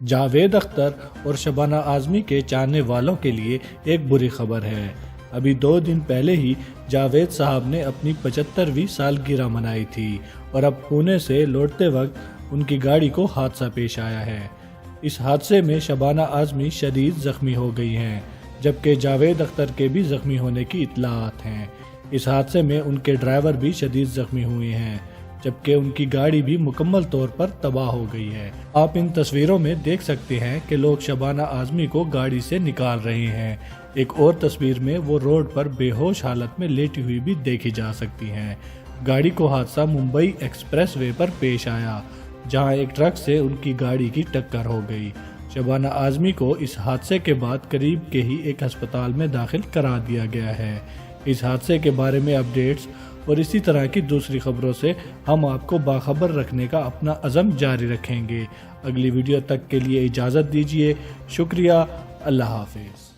جاوید اختر اور شبانہ اعظمی کے چاہنے والوں کے لیے ایک بری خبر ہے۔ ابھی 2 دن پہلے ہی جاوید صاحب نے اپنی 75ویں سالگرہ منائی تھی اور اب پونے سے لوٹتے وقت ان کی گاڑی کو حادثہ پیش آیا ہے۔ اس حادثے میں شبانہ اعظمی شدید زخمی ہو گئی ہیں، جبکہ جاوید اختر کے بھی زخمی ہونے کی اطلاعات ہیں۔ اس حادثے میں ان کے ڈرائیور بھی شدید زخمی ہوئے ہیں، جبکہ ان کی گاڑی بھی مکمل طور پر تباہ ہو گئی ہے۔ آپ ان تصویروں میں دیکھ سکتے ہیں کہ لوگ شبانہ اعظمی کو گاڑی سے نکال رہے ہیں۔ ایک اور تصویر میں وہ روڈ پر بے ہوش حالت میں لیٹی ہوئی بھی دیکھی جا سکتی ہیں۔ گاڑی کو حادثہ ممبئی ایکسپریس وے پر پیش آیا، جہاں ایک ٹرک سے ان کی گاڑی کی ٹکر ہو گئی۔ شبانہ اعظمی کو اس حادثے کے بعد قریب کے ہی ایک ہسپتال میں داخل کرا دیا گیا ہے۔ اس حادثے کے بارے میں اپڈیٹس اور اسی طرح کی دوسری خبروں سے ہم آپ کو باخبر رکھنے کا اپنا عزم جاری رکھیں گے۔ اگلی ویڈیو تک کے لیے اجازت دیجیے۔ شکریہ۔ اللہ حافظ۔